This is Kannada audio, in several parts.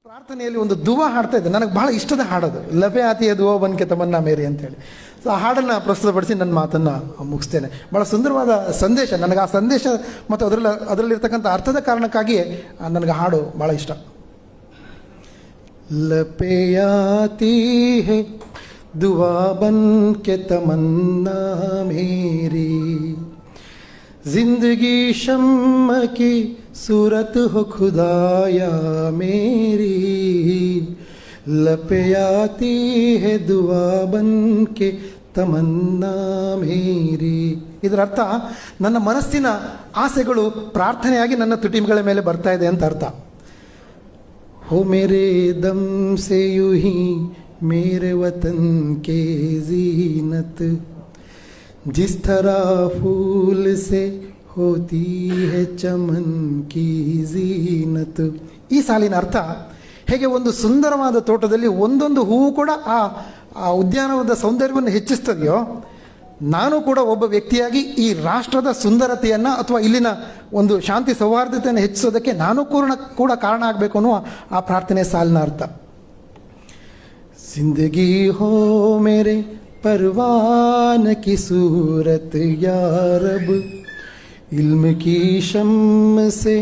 ಪ್ರಾರ್ಥನೆಯಲ್ಲಿ ಒಂದು ದುವಾ ಹಾಡ್ತಾ ಇದ್ದೆ, ನನಗೆ ಬಹಳ ಇಷ್ಟದ ಹಾಡೋದು, ಲಭೆ ಆತಿಯ ದುವಾ ಬನ್ಕೆ ತಮನ್ನಾ ಮೇರಿ ಅಂತೇಳಿ. ಸೊ ಆ ಹಾಡನ್ನು ಪ್ರಸ್ತುತಪಡಿಸಿ ನನ್ನ ಮಾತನ್ನು ಮುಗಿಸ್ತೇನೆ. ಭಾಳ ಸುಂದರವಾದ ಸಂದೇಶ. ನನಗೆ ಆ ಸಂದೇಶ ಮತ್ತು ಅದರಲ್ಲಿರ್ತಕ್ಕಂಥ ಅರ್ಥದ ಕಾರಣಕ್ಕಾಗಿಯೇ ನನಗೆ ಹಾಡು ಭಾಳ ಇಷ್ಟ. ಲಪೆ ಆತಿ ಹೇ ದುವಾ ಬನ್ಕೆ ತಮನ್ನಾ ಮೇರಿ, जिंदगी शम्म की सूरत हो खुदाया मेरी, लपे आती है दुआ बन के ತಮನ್ನಾ ಮೇರಿ. ಇದರ ಅರ್ಥ, ನನ್ನ ಮನಸ್ಸಿನ ಆಸೆಗಳು ಪ್ರಾರ್ಥನೆಯಾಗಿ ನನ್ನ ತುಟಿಗಳ ಮೇಲೆ ಬರ್ತಾ ಇದೆ ಅಂತ ಅರ್ಥ. ಹೋ ಮೇರೆ ದಮ್ ಸೆ ಯೂ ಹಿ ಮೇರೆ ವತನ್ ಕೆ ಝೀನತ್, जिस तरह फूल से होती है चमन की ज़ीनत. ಈ ಸಾಲಿನ ಅರ್ಥ, ಹೇಗೆ ಒಂದು ಸುಂದರವಾದ ತೋಟದಲ್ಲಿ ಒಂದೊಂದು ಹೂವು ಕೂಡ ಆ ಉದ್ಯಾನವನದ ಸೌಂದರ್ಯವನ್ನು ಹೆಚ್ಚಿಸ್ತದೆಯೋ, ನಾನು ಕೂಡ ಒಬ್ಬ ವ್ಯಕ್ತಿಯಾಗಿ ಈ ರಾಷ್ಟ್ರದ ಸುಂದರತೆಯನ್ನು ಅಥವಾ ಇಲ್ಲಿನ ಒಂದು ಶಾಂತಿ ಸೌಹಾರ್ದತೆಯನ್ನು ಹೆಚ್ಚಿಸೋದಕ್ಕೆ ನಾನು ಕೂಡ ಕಾರಣ ಆಗಬೇಕು ಅನ್ನುವ ಆ ಪ್ರಾರ್ಥನೆ ಸಾಲಿನ ಅರ್ಥ. ಜಿಂದಗಿ ಹೋ ಮೇರೆ परवान की सूरत या रब, इल्म की शम्म से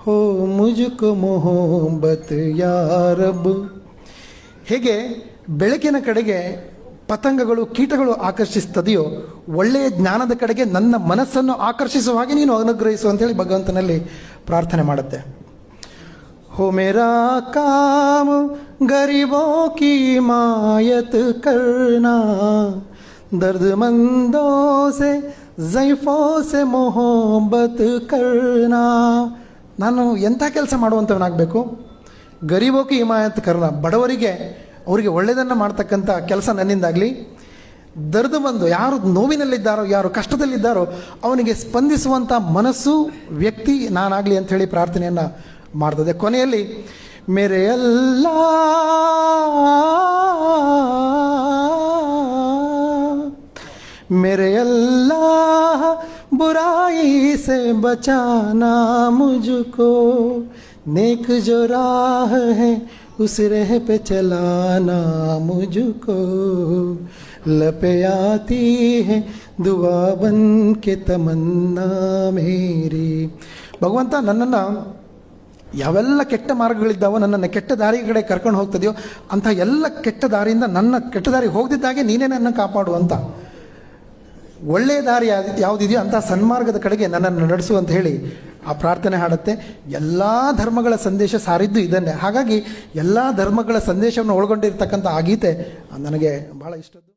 हो मुझको मोहब्बत या रब. ಹೇಗೆ ಬೆಳಕಿನ ಕಡೆಗೆ ಪತಂಗಗಳು ಕೀಟಗಳು ಆಕರ್ಷಿಸ್ತದೆಯೋ, ಒಳ್ಳೆಯ ಜ್ಞಾನದ ಕಡೆಗೆ ನನ್ನ ಮನಸ್ಸನ್ನು ಆಕರ್ಷಿಸುವ ಹಾಗೆ ನೀನು ಅನುಗ್ರಹಿಸು ಅಂತೇಳಿ ಭಗವಂತನಲ್ಲಿ ಪ್ರಾರ್ಥನೆ ಮಾಡುತ್ತೆ. हो मेरा काम गरीबों की हिमायत करना, दर्दमंदों से ज़ईफ़ों से मोहब्बत करना. ನಾನು ಎಂಥ ಕೆಲಸ ಮಾಡುವಂಥವನಾಗಬೇಕು? ಗರೀಬೋಕಿ ಹಿಮಾಯತ್ ಕರ್ನ, ಬಡವರಿಗೆ ಅವರಿಗೆ ಒಳ್ಳೆಯದನ್ನು ಮಾಡ್ತಕ್ಕಂಥ ಕೆಲಸ ನನ್ನಿಂದಾಗಲಿ. ದರ್ದು ಬಂದು, ಯಾರು ನೋವಿನಲ್ಲಿದ್ದಾರೋ, ಯಾರು ಕಷ್ಟದಲ್ಲಿದ್ದಾರೋ ಅವನಿಗೆ ಸ್ಪಂದಿಸುವಂಥ ಮನಸ್ಸು ವ್ಯಕ್ತಿ ನಾನಾಗಲಿ ಅಂಥೇಳಿ ಪ್ರಾರ್ಥನೆಯನ್ನು ಮಾಡ್ತದೆ. ಕೊನೆಯಲ್ಲಿ ಮೇರೆ ಅಲ್ಲಾ मेरे अल्लाह बुराई से बचाना मुझको, नेक जो राह है उस राह पे चलाना मुझको, लपे आती है दुआ बन के तमन्ना मेरी. ಭಗವಂತ, ನನ್ನನ್ನು ಯಾವೆಲ್ಲ ಕೆಟ್ಟ ಮಾರ್ಗಗಳಿದ್ದಾವೋ, ನನ್ನನ್ನು ಕೆಟ್ಟ ದಾರಿ ಕಡೆ ಕರ್ಕೊಂಡು ಹೋಗ್ತದೆಯೋ ಅಂಥ ಎಲ್ಲ ಕೆಟ್ಟ ದಾರಿಯಿಂದ ನನ್ನ ಕೆಟ್ಟ ದಾರಿಗೆ ಹೋಗದಿದ್ದಾಗೆ ನೀನೇ ನನ್ನ ಕಾಪಾಡು ಅಂತ, ಒಳ್ಳೆಯ ದಾರಿ ಯಾವುದಿದೆಯೋ ಅಂಥ ಸನ್ಮಾರ್ಗದ ಕಡೆಗೆ ನನ್ನನ್ನು ನಡೆಸು ಅಂತ ಹೇಳಿ ಆ ಪ್ರಾರ್ಥನೆ ಹಾಡುತ್ತೆ. ಎಲ್ಲ ಧರ್ಮಗಳ ಸಂದೇಶ ಸಾರಿದ್ದು ಇದನ್ನೇ. ಹಾಗಾಗಿ ಎಲ್ಲ ಧರ್ಮಗಳ ಸಂದೇಶವನ್ನು ಒಳಗೊಂಡಿರ್ತಕ್ಕಂಥ ಆ ಗೀತೆ ನನಗೆ ಭಾಳ ಇಷ್ಟದ್ದು.